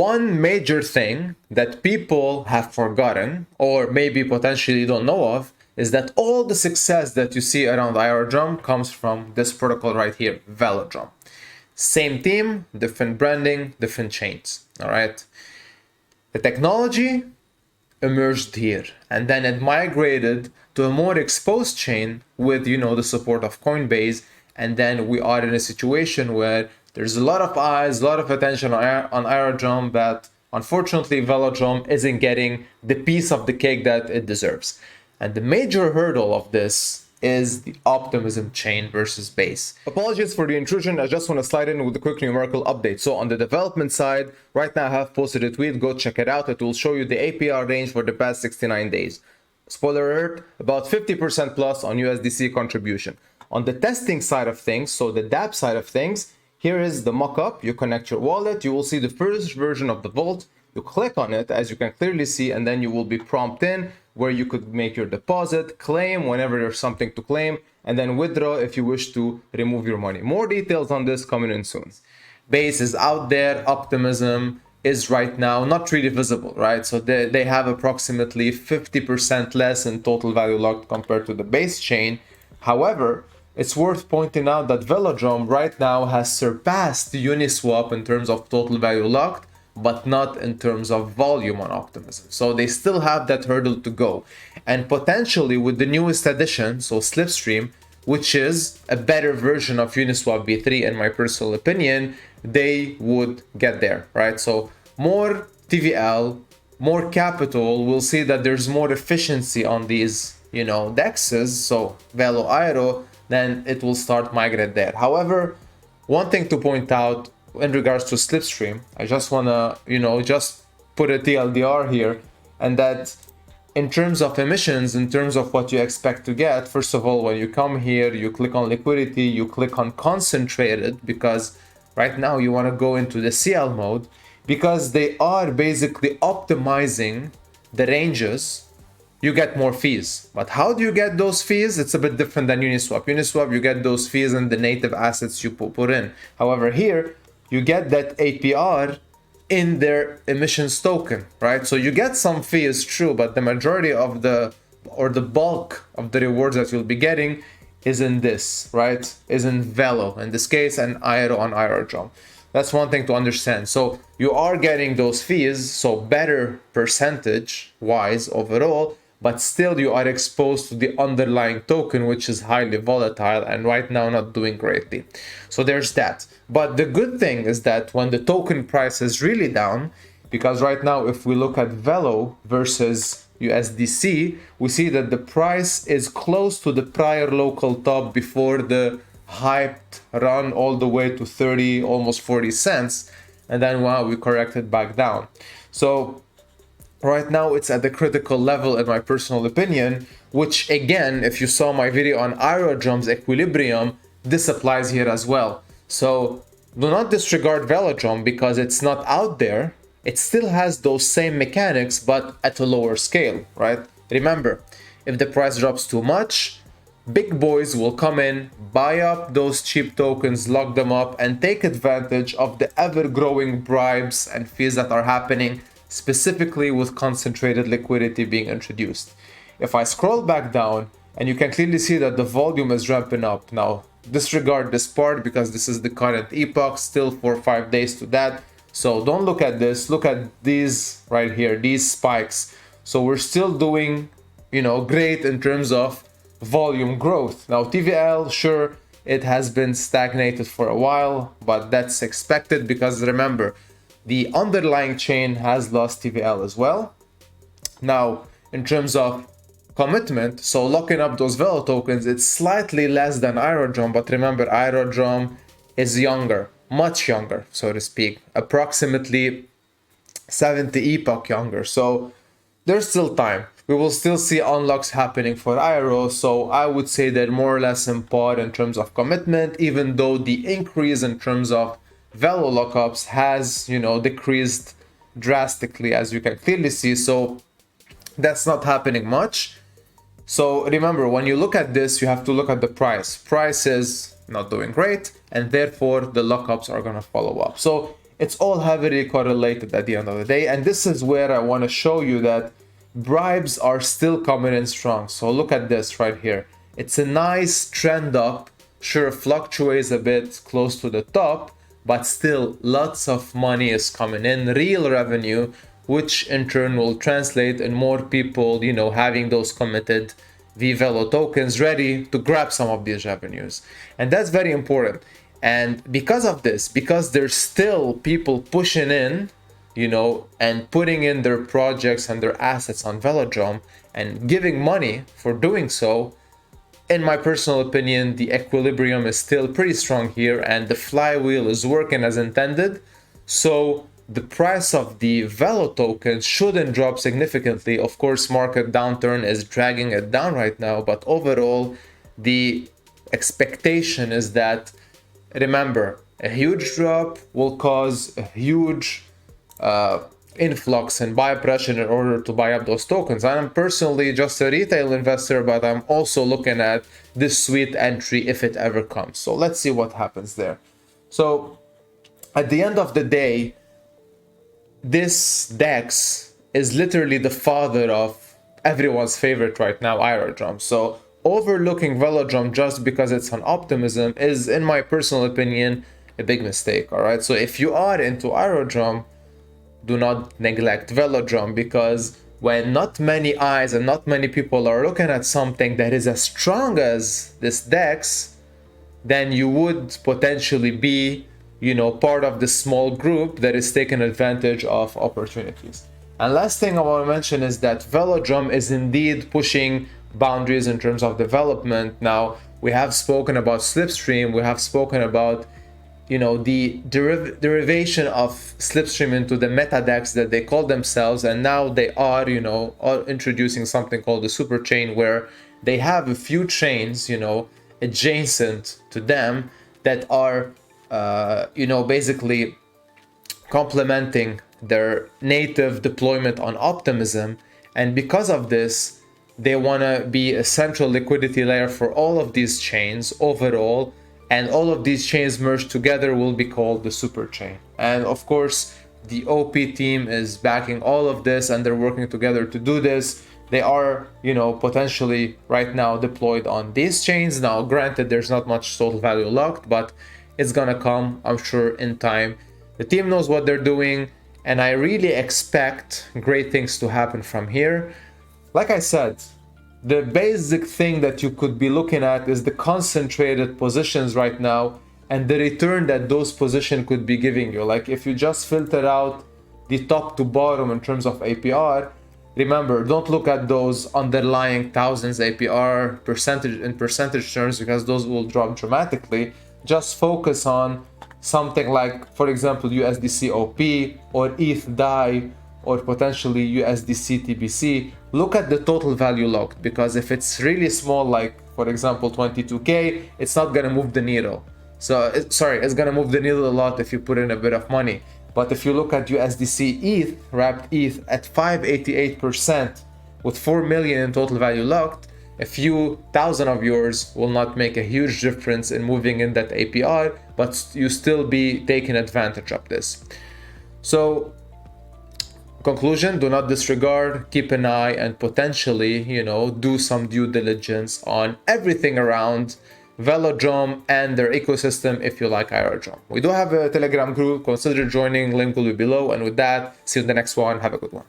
One major thing that people have forgotten or maybe potentially don't know of is that all the success that you see around Aerodrome comes from this protocol right here, Velodrome. Same team, different branding, different chains, all right? The technology emerged here and then it migrated to a more exposed chain with, the support of Coinbase. And then we are in a situation where there's a lot of eyes, a lot of attention on Aerodrome, but unfortunately Velodrome isn't getting the piece of the cake that it deserves. And the major hurdle of this is the optimism chain versus base. Apologies for the intrusion, I just want to slide in with a quick numerical update. So on the development side, right now I have posted a tweet, go check it out. It will show you the APR range for the past 69 days. Spoiler alert, about 50% plus on USDC contribution. On the testing side of things, so the dApp side of things, here is the mock-up. You connect your wallet, you will see the first version of the vault. You click on it, as you can clearly see, and then you will be prompted in where you could make your deposit, claim whenever there's something to claim, and then withdraw if you wish to remove your money. More details on this coming in soon. Base is out there, Optimism is right now not really visible, right? So they have approximately 50% less in total value locked compared to the base chain. However, it's worth pointing out that Velodrome right now has surpassed Uniswap in terms of total value locked, but not in terms of volume on Optimism. So they still have that hurdle to go. And potentially with the newest addition, so Slipstream, which is a better version of Uniswap V3 in my personal opinion, they would get there, right? So more TVL, more capital, we'll see that there's more efficiency on these, dexes, so Velo Aero, then it will start migrate there. However, one thing to point out in regards to Slipstream, I just want to, just put a TLDR here, and that in terms of emissions, in terms of what you expect to get, first of all, when you come here, you click on liquidity, you click on concentrated, because right now you want to go into the CL mode, because they are basically optimizing the ranges. You get more fees. But how do you get those fees? It's a bit different than Uniswap. Uniswap, you get those fees in the native assets you put in. However, here, you get that APR in their emissions token, right? So you get some fees, true, but the majority of the bulk of the rewards that you'll be getting is in this, right? Is in Velo, in this case, and Aero on Aerodrome. That's one thing to understand. So you are getting those fees, so better percentage-wise overall, but still you are exposed to the underlying token, which is highly volatile and right now not doing greatly. So there's that. But the good thing is that when the token price is really down, because right now if we look at Velo versus USDC, we see that the price is close to the prior local top before the hyped run all the way to 30, almost 40 cents. And then wow, we corrected back down. So right now it's at the critical level in my personal opinion, which again, if you saw my video on Aerodrome's equilibrium, this applies here as well. So do not disregard Velodrome because it's not out there. It still has those same mechanics, but at a lower scale, right? Remember, if the price drops too much, big boys will come in, buy up those cheap tokens, lock them up, and take advantage of the ever-growing bribes and fees that are happening, specifically with concentrated liquidity being introduced. If I scroll back down, and you can clearly see that the volume is ramping up. Now, disregard this part because this is the current epoch, still 4 or 5 days to that. So don't look at this, look at these right here, these spikes. So we're still doing, great in terms of volume growth. Now TVL, sure, it has been stagnated for a while, but that's expected because remember, the underlying chain has lost TVL as well. Now, in terms of commitment, so locking up those Velo tokens, it's slightly less than Aerodrome, but remember, Aerodrome is younger, much younger, so to speak, approximately 70 epoch younger. So there's still time. We will still see unlocks happening for Aero, so I would say they're more or less in par in terms of commitment, even though the increase in terms of Velo lockups has, decreased drastically, as you can clearly see. So that's not happening much. So remember, when you look at this, you have to look at the price. Price is not doing great, and therefore the lockups are going to follow up. So it's all heavily correlated at the end of the day. And this is where I want to show you that bribes are still coming in strong. So look at this right here. It's a nice trend up. Sure, fluctuates a bit close to the top, but still lots of money is coming in, real revenue, which in turn will translate in more people, you know, having those committed VELO tokens ready to grab some of these revenues. And that's very important. And because of this, because there's still people pushing in, you know, and putting in their projects and their assets on Velodrome and giving money for doing so, in my personal opinion, the equilibrium is still pretty strong here and the flywheel is working as intended. So the price of the VELO tokens shouldn't drop significantly. Of course, market downturn is dragging it down right now, but overall, the expectation is that, remember, a huge drop will cause a huge influx and buy pressure in order to buy up those tokens. I'm personally just a retail investor, but I'm also looking at this sweet entry if it ever comes. So let's see what happens there. So at the end of the day, this DEX is literally the father of everyone's favorite right now, Aerodrome. So overlooking Velodrome just because it's an optimism is, in my personal opinion, a big mistake. All right. So if you are into Aerodrome, do not neglect Velodrome, because when not many eyes and not many people are looking at something that is as strong as this DEX, then you would potentially be, you know, part of the small group that is taking advantage of opportunities. And last thing I want to mention is that Velodrome is indeed pushing boundaries in terms of development. Now, we have spoken about Slipstream, we have spoken about, you know, the derivation of Slipstream into the meta DEX that they call themselves, and now they are, you know, introducing something called the super chain, where they have a few chains, you know, adjacent to them that are, you know, basically complementing their native deployment on Optimism. And because of this, they want to be a central liquidity layer for all of these chains overall. And all of these chains merged together will be called the super chain. And of course, the OP team is backing all of this and they're working together to do this. They are, you know, potentially right now deployed on these chains. Now, granted, there's not much total value locked, but it's gonna come, I'm sure, in time. The team knows what they're doing, and I really expect great things to happen from here. Like I said, the basic thing that you could be looking at is the concentrated positions right now and the return that those positions could be giving you. Like if you just filter out the top to bottom in terms of APR, remember, don't look at those underlying thousands APR percentage terms, because those will drop dramatically. Just focus on something like, for example, USDC OP or ETH DAI or potentially USDC TBC. Look at the total value locked, because if it's really small, like for example 22k, it's not gonna move the needle. So it's gonna move the needle a lot if you put in a bit of money. But if you look at USDC ETH, wrapped ETH at 588% with 4 million in total value locked, a few thousand of yours will not make a huge difference in moving in that APR, but you still be taking advantage of this. So conclusion, do not disregard, keep an eye, and potentially, you know, do some due diligence on everything around Velodrome and their ecosystem if you like Aerodrome. We do have a Telegram group, consider joining, link will be below. And with that, see you in the next one. Have a good one.